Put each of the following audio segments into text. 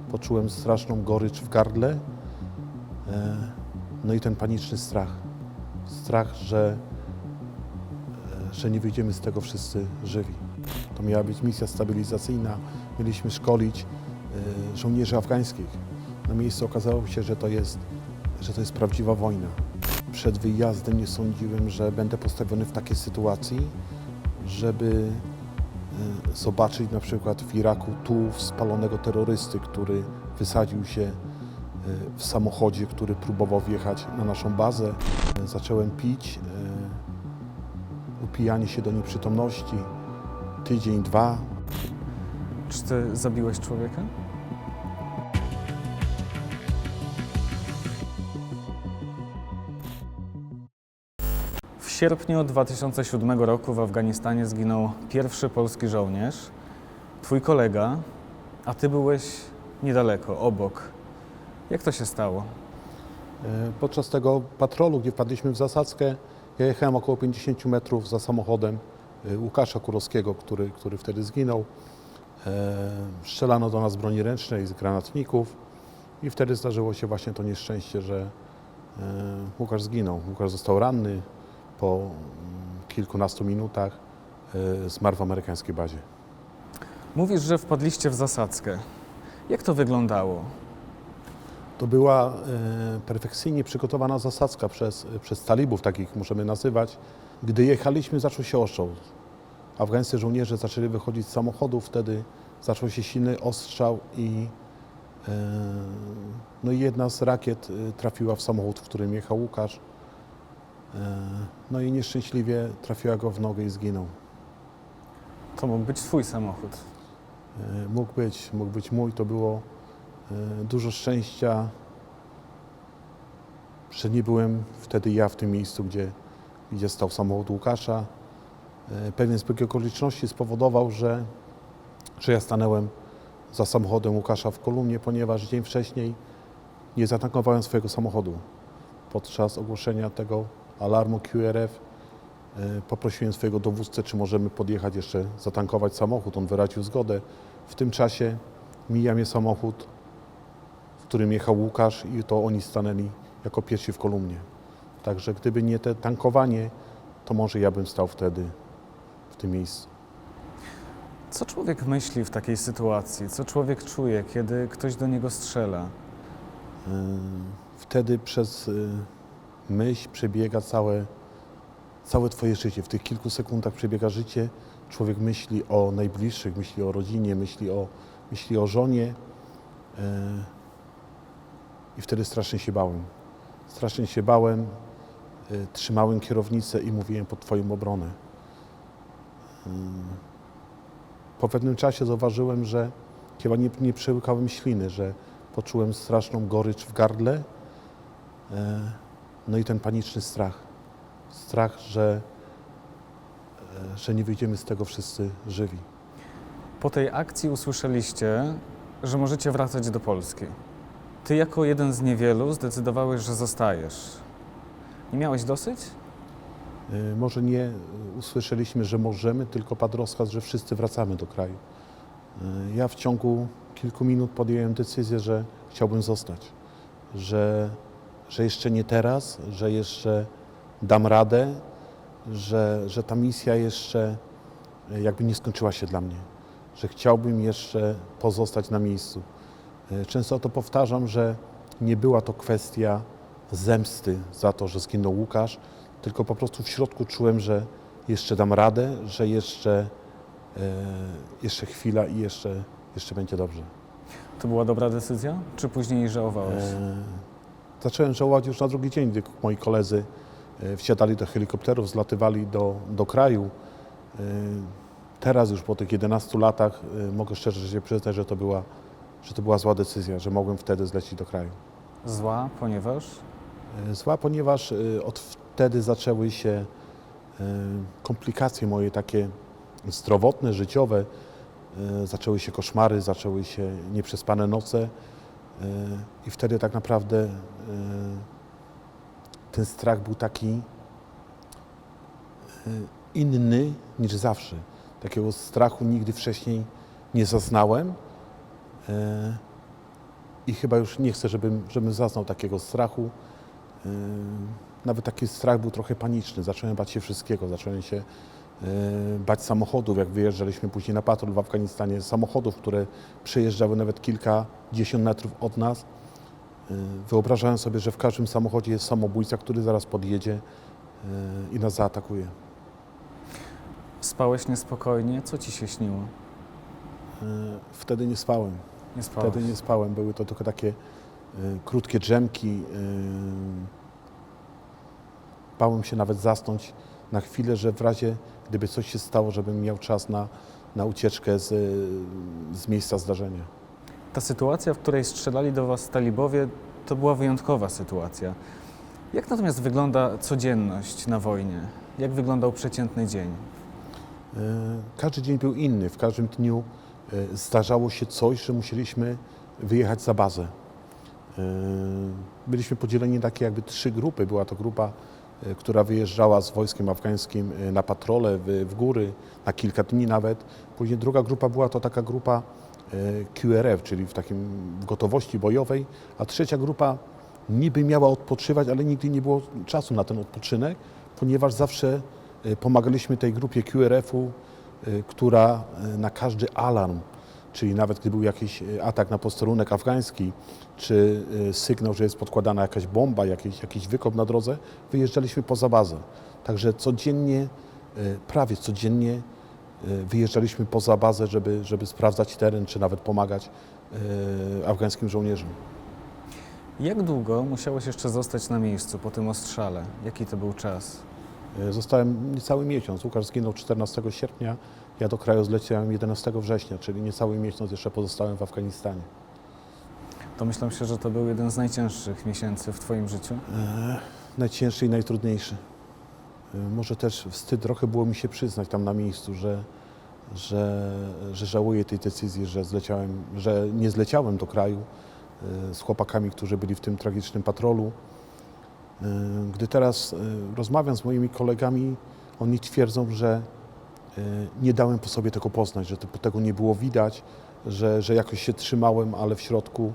Poczułem straszną gorycz w gardle, no i ten paniczny strach. Strach, że nie wyjdziemy z tego wszyscy żywi. To miała być misja stabilizacyjna. Mieliśmy szkolić żołnierzy afgańskich. Na miejscu okazało się, że to jest prawdziwa wojna. Przed wyjazdem nie sądziłem, że będę postawiony w takiej sytuacji, żeby zobaczyć na przykład w Iraku tułów spalonego terrorysty, który wysadził się w samochodzie, który próbował wjechać na naszą bazę. Zacząłem pić, upijanie się do nieprzytomności, tydzień, dwa. Czy ty zabiłeś człowieka? W sierpniu 2007 roku w Afganistanie zginął pierwszy polski żołnierz, twój kolega, a ty byłeś niedaleko, obok. Jak to się stało? Podczas tego patrolu, gdzie wpadliśmy w zasadzkę, ja jechałem około 50 metrów za samochodem Łukasza Kurowskiego, który wtedy zginął. Strzelano do nas z broni ręcznej, z granatników i wtedy zdarzyło się właśnie to nieszczęście, że Łukasz zginął. Łukasz został ranny, po kilkunastu minutach zmarł w amerykańskiej bazie. Mówisz, że wpadliście w zasadzkę. Jak to wyglądało? To była perfekcyjnie przygotowana zasadzka przez talibów, takich możemy nazywać. Gdy jechaliśmy, zaczął się ostrzał. Afgańscy żołnierze zaczęli wychodzić z samochodów, wtedy zaczął się silny ostrzał i jedna z rakiet trafiła w samochód, w którym jechał Łukasz. No i nieszczęśliwie trafiła go w nogę i zginął. To mógł być twój samochód. Mógł być mój. To było dużo szczęścia, że nie byłem wtedy ja w tym miejscu, gdzie stał samochód Łukasza. Pewien zbieg okoliczności spowodował, że ja stanąłem za samochodem Łukasza w kolumnie, ponieważ dzień wcześniej nie zatankowałem swojego samochodu. Podczas ogłoszenia tego alarmu QRF poprosiłem swojego dowódcę, czy możemy podjechać jeszcze zatankować samochód. On wyraził zgodę. W tym czasie mija mnie samochód, w którym jechał Łukasz i to oni stanęli jako pierwsi w kolumnie. Także gdyby nie te tankowanie, to może ja bym stał wtedy w tym miejscu. Co człowiek myśli w takiej sytuacji? Co człowiek czuje, kiedy ktoś do niego strzela? Wtedy przez myśl przebiega całe twoje życie. W tych kilku sekundach przebiega życie. Człowiek myśli o najbliższych, myśli o rodzinie, myśli o żonie. I wtedy strasznie się bałem. Strasznie się bałem, trzymałem kierownicę i mówiłem pod twoją obronę. Po pewnym czasie zauważyłem, że chyba nie przełykałem śliny, że poczułem straszną gorycz w gardle. No i ten paniczny strach. Strach, że nie wyjdziemy z tego wszyscy żywi. Po tej akcji usłyszeliście, że możecie wracać do Polski. Ty jako jeden z niewielu zdecydowałeś, że zostajesz. Nie miałeś dosyć? Może nie usłyszeliśmy, że możemy, tylko padł rozkaz, że wszyscy wracamy do kraju. Ja w ciągu kilku minut podjąłem decyzję, że chciałbym zostać. Że jeszcze nie teraz, że jeszcze dam radę, że ta misja jeszcze jakby nie skończyła się dla mnie. Że chciałbym jeszcze pozostać na miejscu. Często to powtarzam, że nie była to kwestia zemsty za to, że zginął Łukasz, tylko po prostu w środku czułem, że jeszcze dam radę, że jeszcze chwila i jeszcze będzie dobrze. To była dobra decyzja, czy później żałowałeś? Zacząłem żałować już na drugi dzień, gdy moi koledzy wsiadali do helikopterów, zlatywali do kraju. Teraz już po tych 11 latach mogę szczerze się przyznać, że to była zła decyzja, że mogłem wtedy zlecieć do kraju. Zła, ponieważ? Zła, ponieważ od wtedy zaczęły się komplikacje moje takie zdrowotne, życiowe. Zaczęły się koszmary, zaczęły się nieprzespane noce i wtedy tak naprawdę ten strach był taki inny niż zawsze. Takiego strachu nigdy wcześniej nie zaznałem. i chyba już nie chcę, żebym zaznał takiego strachu. Nawet taki strach był trochę paniczny. Zacząłem bać się wszystkiego. Zacząłem się bać samochodów, jak wyjeżdżaliśmy później na patrol w Afganistanie. Samochodów, które przejeżdżały nawet kilkadziesiąt metrów od nas. Wyobrażałem sobie, że w każdym samochodzie jest samobójca, który zaraz podjedzie i nas zaatakuje. Spałeś niespokojnie? Co ci się śniło? Wtedy nie spałem. Nie spałeś? Wtedy nie spałem. Były to tylko takie krótkie drzemki. Bałem się nawet zasnąć na chwilę, że w razie, gdyby coś się stało, żebym miał czas na ucieczkę z miejsca zdarzenia. Ta sytuacja, w której strzelali do was talibowie, to była wyjątkowa sytuacja. Jak natomiast wygląda codzienność na wojnie? Jak wyglądał przeciętny dzień? Każdy dzień był inny. W każdym dniu zdarzało się coś, że musieliśmy wyjechać za bazę. Byliśmy podzieleni na takie jakby 3 grupy. Była to grupa, która wyjeżdżała z wojskiem afgańskim na patrole w góry, na kilka dni nawet. Później druga grupa była to taka grupa QRF, czyli w gotowości bojowej, a trzecia grupa niby miała odpoczywać, ale nigdy nie było czasu na ten odpoczynek, ponieważ zawsze pomagaliśmy tej grupie QRF-u, która na każdy alarm, czyli nawet gdy był jakiś atak na posterunek afgański, czy sygnał, że jest podkładana jakaś bomba, jakiś wykop na drodze, wyjeżdżaliśmy poza bazę. Także codziennie, prawie codziennie wyjeżdżaliśmy poza bazę, żeby sprawdzać teren, czy nawet pomagać afgańskim żołnierzom. Jak długo musiałeś jeszcze zostać na miejscu po tym ostrzale? Jaki to był czas? Zostałem niecały miesiąc. Łukasz zginął 14 sierpnia, ja do kraju zleciałem 11 września, czyli niecały miesiąc jeszcze pozostałem w Afganistanie. Domyślam się, że to był jeden z najcięższych miesięcy w twoim życiu. Najcięższy i najtrudniejszy. Może też wstyd trochę było mi się przyznać tam na miejscu, że żałuję tej decyzji, że nie zleciałem do kraju z chłopakami, którzy byli w tym tragicznym patrolu. Gdy teraz rozmawiam z moimi kolegami, oni twierdzą, że nie dałem po sobie tego poznać, że tego nie było widać, że jakoś się trzymałem, ale w środku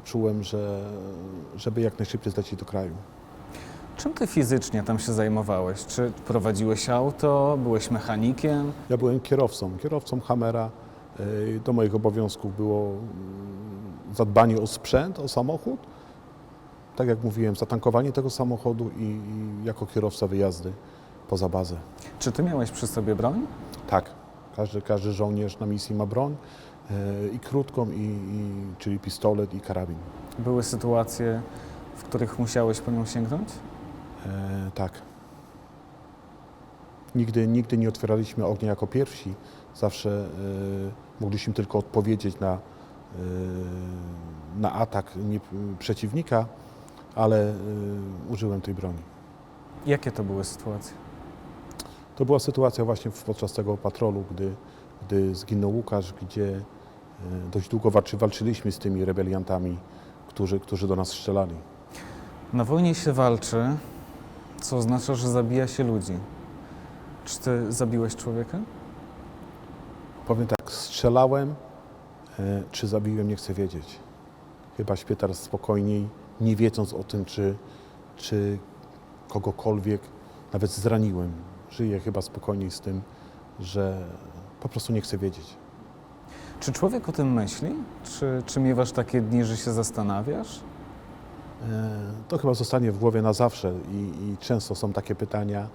czułem, żeby jak najszybciej zlecieć do kraju. Czym ty fizycznie tam się zajmowałeś? Czy prowadziłeś auto, byłeś mechanikiem? Ja byłem kierowcą Hammera. Do moich obowiązków było zadbanie o sprzęt, o samochód. Tak jak mówiłem, zatankowanie tego samochodu i jako kierowca wyjazdy poza bazę. Czy ty miałeś przy sobie broń? Tak, każdy żołnierz na misji ma broń i krótką, czyli pistolet i karabin. Były sytuacje, w których musiałeś po nią sięgnąć? Tak. Nigdy nie otwieraliśmy ognia jako pierwsi. Zawsze mogliśmy tylko odpowiedzieć na atak przeciwnika, ale użyłem tej broni. Jakie to były sytuacje? To była sytuacja właśnie podczas tego patrolu, gdy zginął Łukasz, gdzie dość długo walczyliśmy z tymi rebeliantami, którzy do nas strzelali. Na wojnie się walczy, co oznacza, że zabija się ludzi. Czy ty zabiłeś człowieka? Powiem tak, strzelałem, czy zabiłem, nie chcę wiedzieć. Chyba śpię teraz spokojniej, nie wiedząc o tym, czy kogokolwiek nawet zraniłem. Żyję chyba spokojniej z tym, że po prostu nie chcę wiedzieć. Czy człowiek o tym myśli? Czy miewasz takie dni, że się zastanawiasz? To chyba zostanie w głowie na zawsze i często są takie pytania,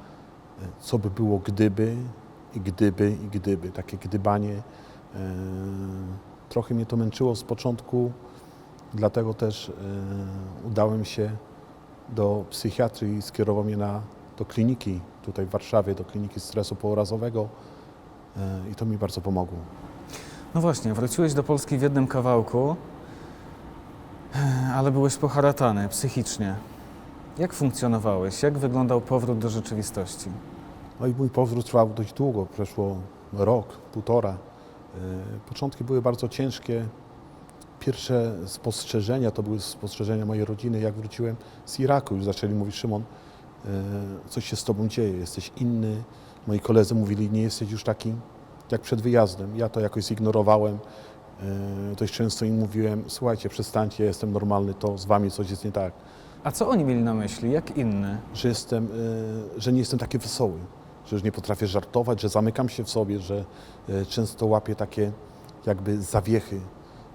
co by było gdyby, takie gdybanie. Trochę mnie to męczyło z początku, dlatego też udałem się do psychiatry i skierował mnie do kliniki tutaj w Warszawie, do kliniki stresu pourazowego i to mi bardzo pomogło. No właśnie, wróciłeś do Polski w jednym kawałku, ale byłeś poharatany psychicznie. Jak funkcjonowałeś? Jak wyglądał powrót do rzeczywistości? No i mój powrót trwał dość długo, przeszło rok, półtora. Początki były bardzo ciężkie. Pierwsze spostrzeżenia to były spostrzeżenia mojej rodziny, jak wróciłem z Iraku. Już zaczęli mówić: Szymon, coś się z tobą dzieje, jesteś inny. Moi koledzy mówili: nie jesteś już taki jak przed wyjazdem. Ja to jakoś zignorowałem. Dość często im mówiłem, słuchajcie, przestańcie, ja jestem normalny, to z wami coś jest nie tak. A co oni mieli na myśli? Jak inny? Że nie jestem taki wesoły, że już nie potrafię żartować, że zamykam się w sobie, że często łapię takie jakby zawiechy,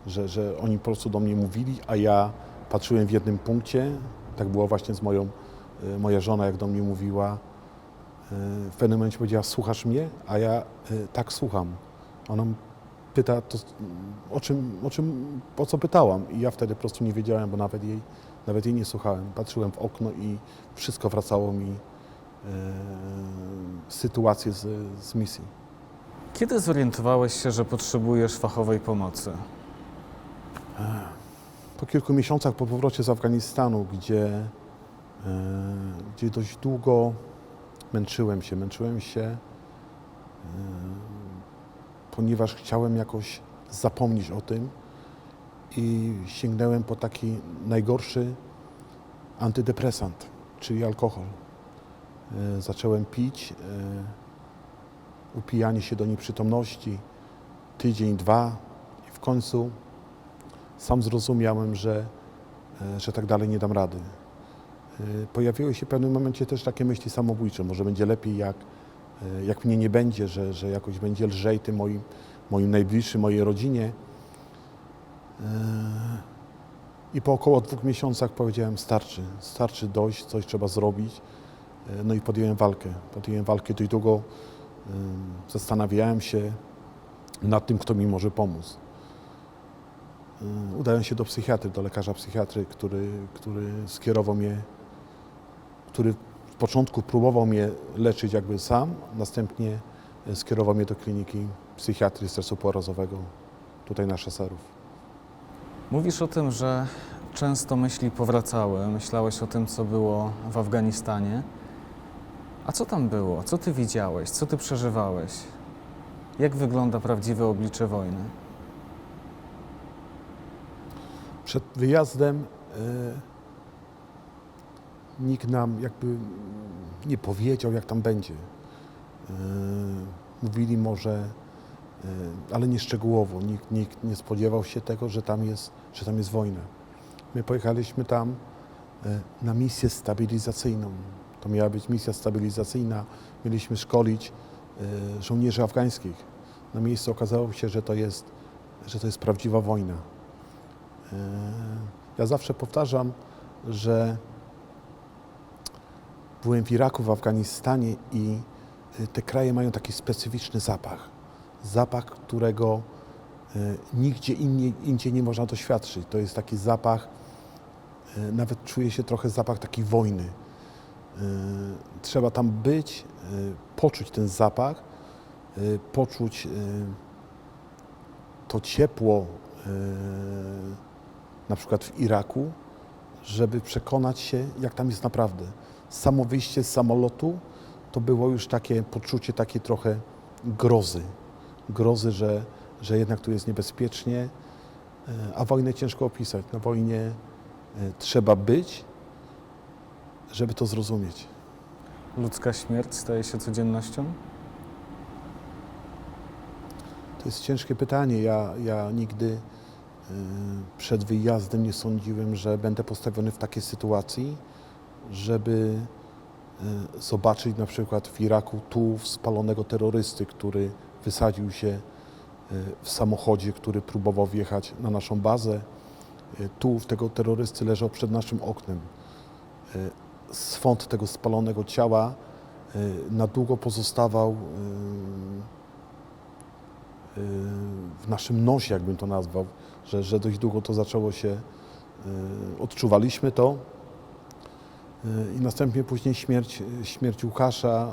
że oni po prostu do mnie mówili, a ja patrzyłem w jednym punkcie. Tak było właśnie z moja żona, jak do mnie mówiła. W pewnym momencie powiedziała, słuchasz mnie? A ja tak słucham. Ona pyta, to, o co pytałam? I ja wtedy po prostu nie wiedziałem, bo nawet jej nie słuchałem. Patrzyłem w okno i wszystko wracało mi sytuację z misji. Kiedy zorientowałeś się, że potrzebujesz fachowej pomocy? Po kilku miesiącach po powrocie z Afganistanu, gdzie dość długo męczyłem się, ponieważ chciałem jakoś zapomnieć o tym i sięgnąłem po taki najgorszy antydepresant, czyli alkohol. Zacząłem pić, upijanie się do nieprzytomności, tydzień, dwa i w końcu sam zrozumiałem, że tak dalej nie dam rady. Pojawiły się w pewnym momencie też takie myśli samobójcze. Może będzie lepiej, jak mnie nie będzie, że jakoś będzie lżej tym moim najbliższym, mojej rodzinie. I po około 2 miesiącach powiedziałem, starczy dojść, coś trzeba zrobić. No i podjąłem walkę dość długo. Zastanawiałem się nad tym, kto mi może pomóc. Udałem się do psychiatry, do lekarza psychiatry, który skierował mnie, który w początku próbował mnie leczyć jakby sam, następnie skierował mnie do kliniki psychiatrii stresu pourazowego tutaj na Szaserów. Mówisz o tym, że często myśli powracały. Myślałeś o tym, co było w Afganistanie. A co tam było? Co ty widziałeś? Co ty przeżywałeś? Jak wygląda prawdziwe oblicze wojny? Przed wyjazdem nikt nam jakby nie powiedział, jak tam będzie. Mówili może, ale nie szczegółowo. Nikt nie spodziewał się tego, że tam jest wojna. My pojechaliśmy tam na misję stabilizacyjną. To miała być misja stabilizacyjna. Mieliśmy szkolić żołnierzy afgańskich. Na miejscu okazało się, że to jest prawdziwa wojna. Ja zawsze powtarzam, że byłem w Iraku, w Afganistanie i te kraje mają taki specyficzny zapach. Zapach, którego nigdzie indziej nie można doświadczyć. To jest taki zapach, nawet czuje się trochę zapach takiej wojny. Trzeba tam być, poczuć ten zapach, poczuć to ciepło, na przykład w Iraku, żeby przekonać się, jak tam jest naprawdę. Samo wyjście z samolotu to było już takie poczucie takiej trochę grozy, że jednak tu jest niebezpiecznie, a wojnę ciężko opisać. Na wojnie trzeba być, żeby to zrozumieć. Ludzka śmierć staje się codziennością? To jest ciężkie pytanie. Ja nigdy przed wyjazdem nie sądziłem, że będę postawiony w takiej sytuacji, żeby zobaczyć na przykład w Iraku tułów spalonego terrorysty, który wysadził się w samochodzie, który próbował wjechać na naszą bazę. Tułów tego terrorysty leżał przed naszym oknem. Swąd tego spalonego ciała na długo pozostawał w naszym nosie, jakbym to nazwał, że dość długo to zaczęło się, odczuwaliśmy to i następnie później śmierć Łukasza.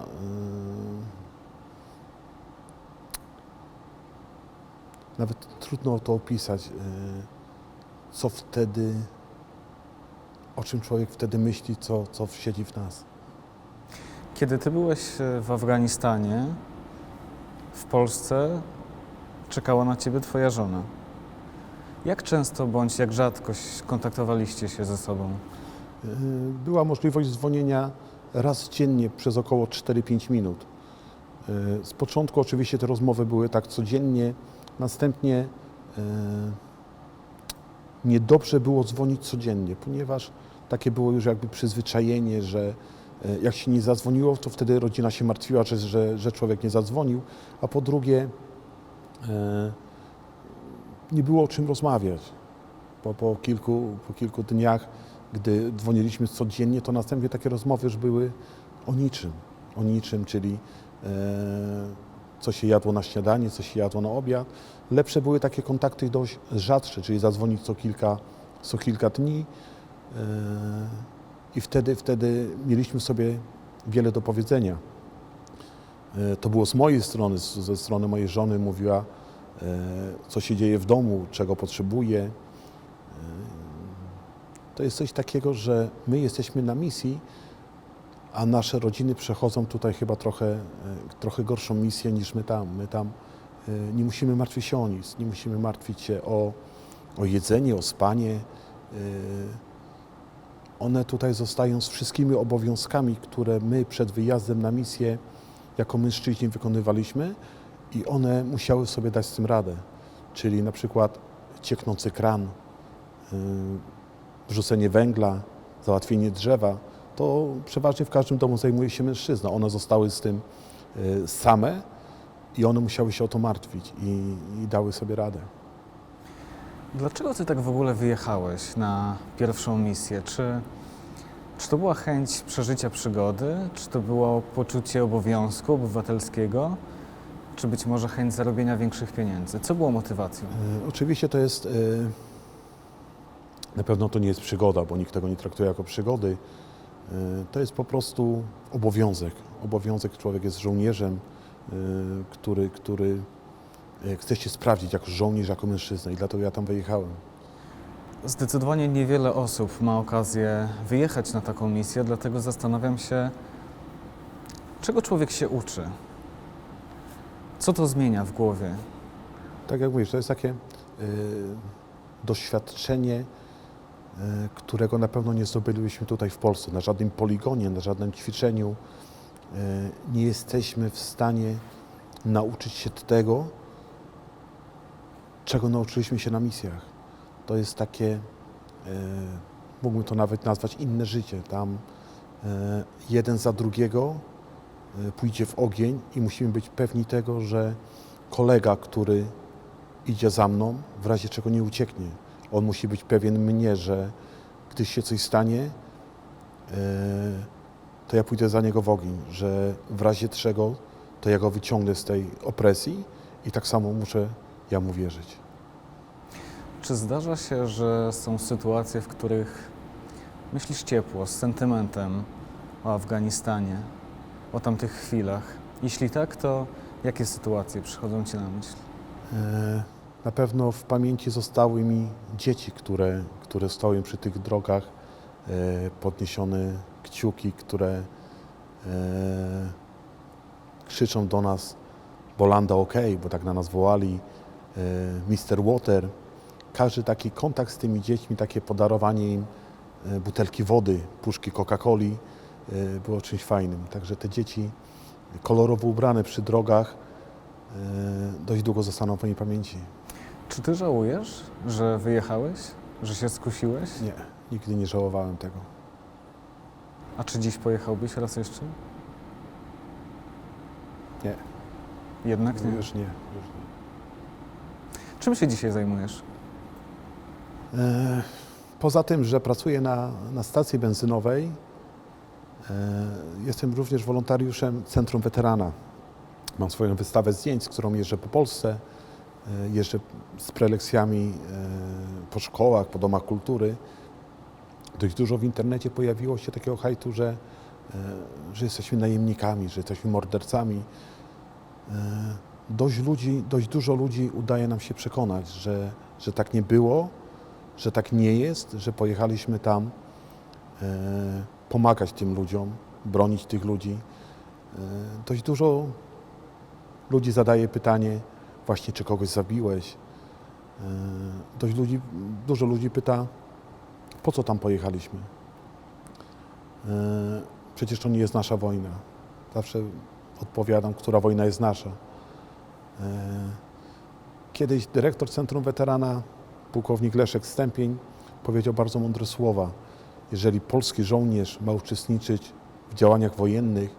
Nawet trudno to opisać, co wtedy, o czym człowiek wtedy myśli, co siedzi w nas. Kiedy ty byłeś w Afganistanie, w Polsce czekała na ciebie twoja żona. Jak często bądź jak rzadko kontaktowaliście się ze sobą? Była możliwość dzwonienia raz dziennie przez około 4-5 minut. Z początku oczywiście te rozmowy były tak codziennie, następnie niedobrze było dzwonić codziennie, ponieważ takie było już jakby przyzwyczajenie, że jak się nie zadzwoniło, to wtedy rodzina się martwiła, że człowiek nie zadzwonił, a po drugie nie było o czym rozmawiać. Po kilku dniach, gdy dzwoniliśmy codziennie, to następnie takie rozmowy już były o niczym, czyli co się jadło na śniadanie, co się jadło na obiad. Lepsze były takie kontakty dość rzadsze, czyli zadzwonić co kilka dni i wtedy mieliśmy sobie wiele do powiedzenia. To było z mojej strony, ze strony mojej żony mówiła, co się dzieje w domu, czego potrzebuje. To jest coś takiego, że my jesteśmy na misji, a nasze rodziny przechodzą tutaj chyba trochę gorszą misję niż my tam. My tam nie musimy martwić się o nic, nie musimy martwić się o jedzenie, o spanie. One tutaj zostają z wszystkimi obowiązkami, które my przed wyjazdem na misję jako mężczyźni wykonywaliśmy i one musiały sobie dać z tym radę. Czyli na przykład cieknący kran, wrzucenie węgla, załatwienie drzewa. To przeważnie w każdym domu zajmuje się mężczyzna. One zostały z tym same i one musiały się o to martwić i dały sobie radę. Dlaczego ty tak w ogóle wyjechałeś na pierwszą misję? Czy to była chęć przeżycia przygody? Czy to było poczucie obowiązku obywatelskiego? Czy być może chęć zarobienia większych pieniędzy? Co było motywacją? Oczywiście to jest, na pewno to nie jest przygoda, bo nikt tego nie traktuje jako przygody. To jest po prostu obowiązek. Obowiązek, człowiek jest żołnierzem, który chce się sprawdzić jako żołnierz, jako mężczyzna i dlatego ja tam wyjechałem. Zdecydowanie niewiele osób ma okazję wyjechać na taką misję, dlatego zastanawiam się, czego człowiek się uczy? Co to zmienia w głowie? Tak jak mówisz, to jest takie doświadczenie, którego na pewno nie zdobylibyśmy tutaj w Polsce. Na żadnym poligonie, na żadnym ćwiczeniu nie jesteśmy w stanie nauczyć się tego, czego nauczyliśmy się na misjach. To jest takie, mógłbym to nawet nazwać inne życie. Tam jeden za drugiego pójdzie w ogień i musimy być pewni tego, że kolega, który idzie za mną, w razie czego nie ucieknie. On musi być pewien mnie, że gdy się coś stanie, to ja pójdę za niego w ogień, że w razie czego to ja go wyciągnę z tej opresji i tak samo muszę ja mu wierzyć. Czy zdarza się, że są sytuacje, w których myślisz ciepło, z sentymentem o Afganistanie, o tamtych chwilach? Jeśli tak, to jakie sytuacje przychodzą ci na myśl? Na pewno w pamięci zostały mi dzieci, które stoją przy tych drogach, podniesione kciuki, które krzyczą do nas Bolanda OK, bo tak na nas wołali, Mr. Water. Każdy taki kontakt z tymi dziećmi, takie podarowanie im butelki wody, puszki Coca-Coli było czymś fajnym. Także te dzieci kolorowo ubrane przy drogach dość długo zostaną w mojej pamięci. Czy ty żałujesz, że wyjechałeś, że się skusiłeś? Nie, nigdy nie żałowałem tego. A czy dziś pojechałbyś raz jeszcze? Nie. Jednak nie. Już nie. Czym się dzisiaj zajmujesz? Poza tym, że pracuję na stacji benzynowej, jestem również wolontariuszem Centrum Weterana. Mam swoją wystawę zdjęć, z którą jeżdżę po Polsce. Jeżdżę z prelekcjami po szkołach, po domach kultury. Dość dużo w internecie pojawiło się takiego hejtu, że jesteśmy najemnikami, że jesteśmy mordercami. Dość dużo ludzi udaje nam się przekonać, że tak nie było, że tak nie jest, że pojechaliśmy tam pomagać tym ludziom, bronić tych ludzi. Dość dużo ludzi zadaje pytanie właśnie, czy kogoś zabiłeś. Dużo ludzi pyta, po co tam pojechaliśmy. Przecież to nie jest nasza wojna. Zawsze odpowiadam, która wojna jest nasza. Kiedyś dyrektor Centrum Weterana, pułkownik Leszek Stępień, powiedział bardzo mądre słowa. Jeżeli polski żołnierz ma uczestniczyć w działaniach wojennych,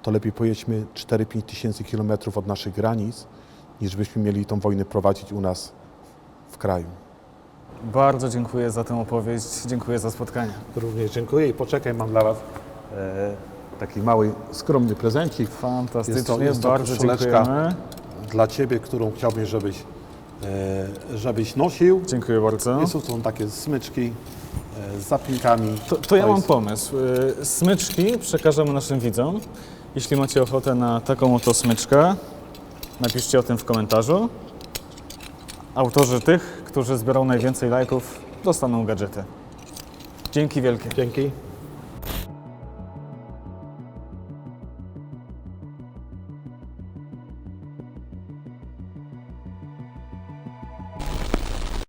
to lepiej pojedźmy 4-5 tysięcy kilometrów od naszych granic, niż byśmy mieli tą wojnę prowadzić u nas w kraju. Bardzo dziękuję za tę opowieść, dziękuję za spotkanie. Również dziękuję i poczekaj, mam dla Was taki mały, skromny prezencik. Fantastycznie, Jest to bardzo koszuleczka dziękujemy. dla Ciebie, którą chciałbym, żebyś nosił. Dziękuję bardzo. I są takie smyczki z zapinkami. To ja mam jest- pomysł. Smyczki przekażemy naszym widzom. Jeśli macie ochotę na taką oto smyczkę, napiszcie o tym w komentarzu. Autorzy tych, którzy zbiorą najwięcej lajków, dostaną gadżety. Dzięki wielkie. Dzięki.